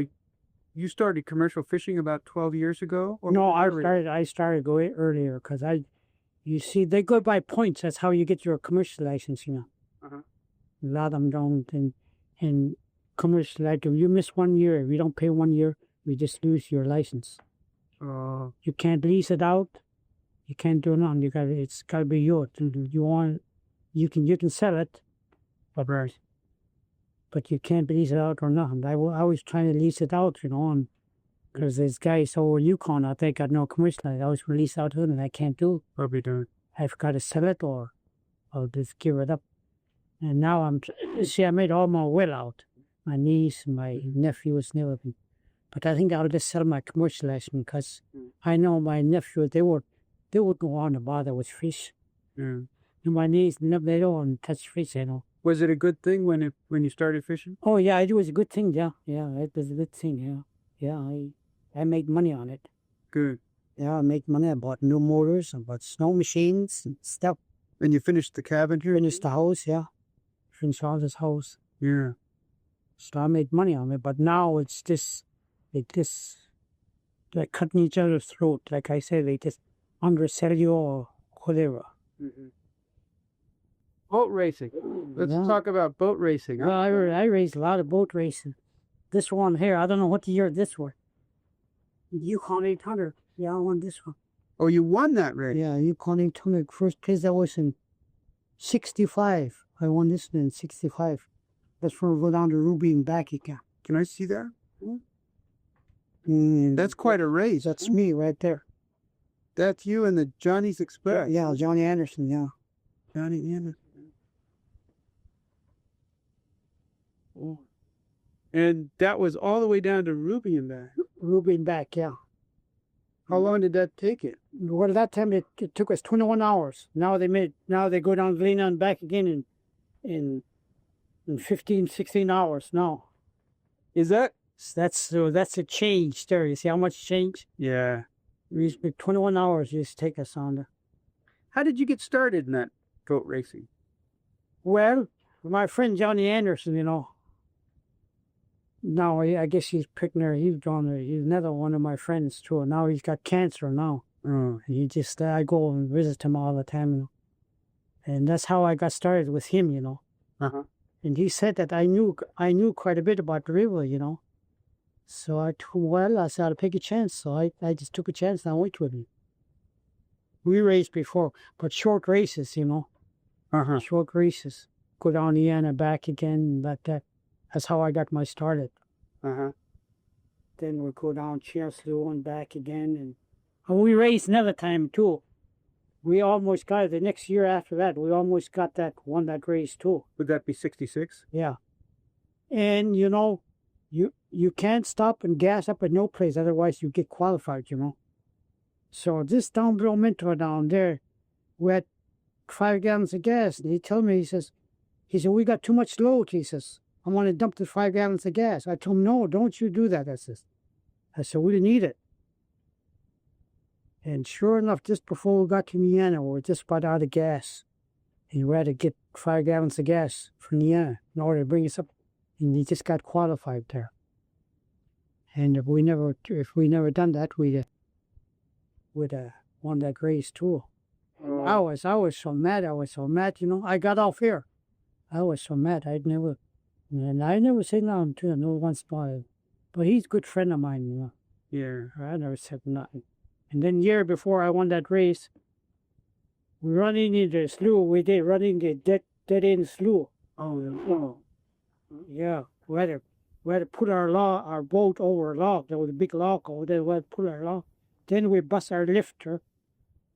you started commercial fishing about 12 years ago? Or No, earlier? I started going earlier because you see, they go by points. That's how you get your commercial license, Uh-huh. A lot of them don't. And commercial, like if you miss 1 year, if you don't pay 1 year, you just lose your license. You can't lease it out. You can't do nothing. It's gotta be yours. You can sell it, Right. but you can't lease it out or nothing. I was trying to lease it out, and because this guy over Yukon, I think, got no commercial. I always release out to him, and I can't do. Probably don't. I've got to sell it, or I'll just give it up. And now I made all my will out. My niece, my nephews, and everything. But I think I'll just sell my commercial license because I know my nephew, they would go on to bother with fish. Yeah. And my niece, they don't want to touch fish, Was it a good thing when you started fishing? Oh yeah, it was a good thing. Yeah, it was a good thing. Yeah. I made money on it. Good. Yeah, I made money. I bought new motors, I bought snow machines and stuff. And you finished the cabin here? Finished the house, yeah. Finished all this house. Yeah. So I made money on it. But now it's just like cutting each other's throat. Like I said, they just undersell you or whatever. Mm-hmm. Boat racing. Let's Yeah. talk about boat racing. Well, I raced a lot of boat racing. This one here, I don't know what the year this was. Yukon 800. Yeah, I won this one. Oh, you won that race? Yeah, Yukon 800. First place I was in 65. I won this one in 65. That's where we go down to Ruby and back again. Can I see that? And That's quite a race. that's me right there. That's you and the Johnny's Express. Yeah, Johnny Anderson, yeah. Johnny Anderson. Oh. And that was all the way down to Ruby and back. Ruby and back, yeah. How long did that take it? Well, that time it took us 21 hours. Now they go down Galena and back again in 15, 16 hours now. Is that? That's a change there. You see how much change? Yeah. It used to be 21 hours used to take us on there. How did you get started in that boat racing? Well, my friend Johnny Anderson, now I guess he's picking her. He's another one of my friends too. And now he's got cancer now. Oh. And I go and visit him all the time, And that's how I got started with him, Uh-huh. And he said that I knew quite a bit about the river, So I told him, well, I said, I'll take a chance. So I just took a chance and I went with him. We raced before, but short races, Uh-huh. Short races. Go down the end and back again, like that. That's how I got my started. Uh-huh. Then we go down Cheerslow and back again. And we raced another time, too. We almost got it. The next year after that, we almost won that race, too. Would that be 66? Yeah. And, you can't stop and gas up at no place, otherwise you get qualified, So this down below Mentor down there, we had 5 gallons of gas. And he told me, he said, we got too much load, he says. I want to dump the 5 gallons of gas. I told him, no, don't you do that, I said, we need it. And sure enough, just before we got to Niana, we were just about out of gas. And we had to get 5 gallons of gas from Niana in order to bring us up. And he just got qualified there. And if we never done that, we'd won that race too. I was so mad. I got off here. I was so mad. I never said nothing to him, no once in a while. But he's a good friend of mine, Yeah. I never said nothing. And then year before I won that race, we run into the slough. We did run into dead end slough. Oh. Yeah, we had to put our boat over a log. There was a big log over there. We had to put our log. Then we bust our lifter.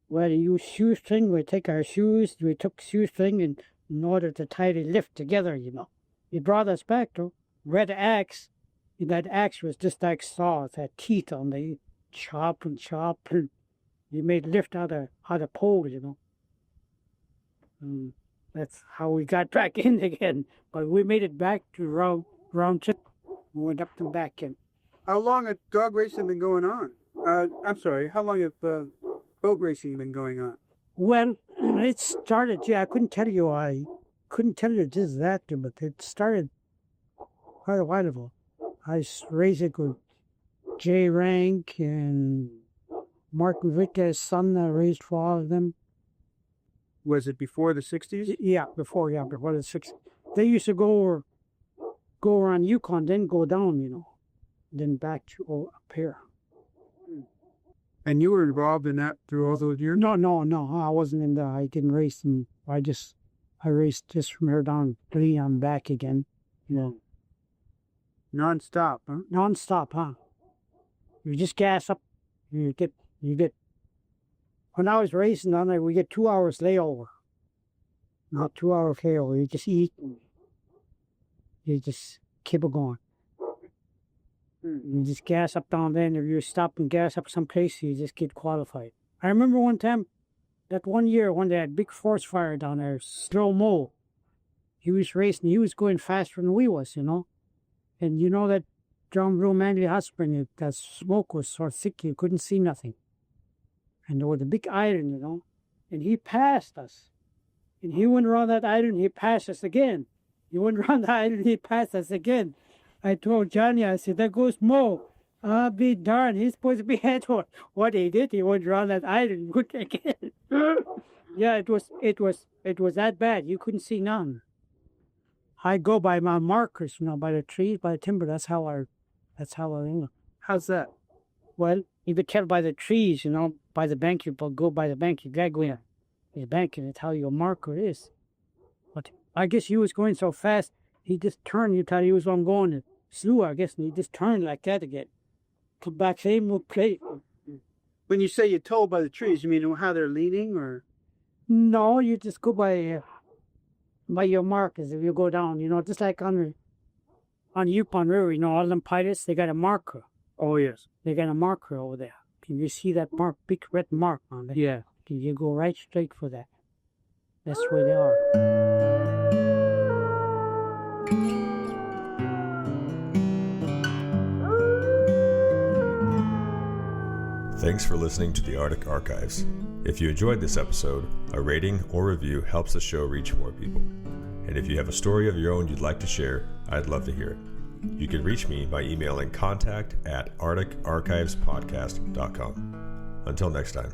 We had to use shoestring. We take our shoes. We took shoestring in order to tie the lift together, It brought us back, though. We had an axe. that axe was just like saw. It had teeth on it. You chop and chop, and you made lift out of poles, you know. And that's how we got back in again. But we made it back to round trip. We went up and back in. How long have dog racing been going on? I'm sorry, how long have boat racing been going on? Well, it started, I couldn't tell you just that, but it started quite a while ago. I raced it with Jay Rank and Mark Vitka's son. I raced for all of them. Was it before the 60s? Yeah, before the 60s. They used to go around Yukon, then go down, you know, then back to up here. And you were involved in that through all those years? No, I wasn't in I didn't race them. I raced just from here down to Leon back again, you know. Non-stop, huh? Non-stop, huh? You just gas up. You get. When I was racing down there, we get 2 hours layover. Not 2 hour layover. You just eat. You just keep it going. You just gas up down there, and if you stop and gas up someplace, you just get qualified. I remember one time, that one year when they had big forest fire down there, Slow Mo. He was racing. He was going faster than we was, you know. And you know that John Brew Manley Hot Spring, that smoke was so thick you couldn't see nothing. And there was a big island, you know. And he passed us. And he went around that island, he passed us again. He went around the island, he passed us again. I told Johnny, I said, there goes Mo. I'll be darned, he's supposed to be head on. What he did, he went around that island and went again. Yeah, it was that bad. You couldn't see none. I go by my markers, you know, by the trees, by the timber. That's how I you know. How's that? Well, you could tell by the trees, you know, by the bank. You go by the bank. You gotta go in the bank, and it's how your marker is. But I guess he was going so fast, he just turned. You thought he was on going slow, I guess, and he just turned like that again. Come back, same old play. When you say you're told by the trees, you mean how they're leaning, or? No, you just go by your markers. If you go down, you know, just like on Yukon River, you know, all them pilots, they got a marker. Oh, yes. They got a marker over there. Can you see that mark, big red mark on it? Yeah. Can you go right straight for that? That's where they are. Thanks for listening to the Arctic Archives. If you enjoyed this episode, a rating or review helps the show reach more people. And if you have a story of your own you'd like to share, I'd love to hear it. You can reach me by emailing contact@arcticarchivespodcast.com. Until next time.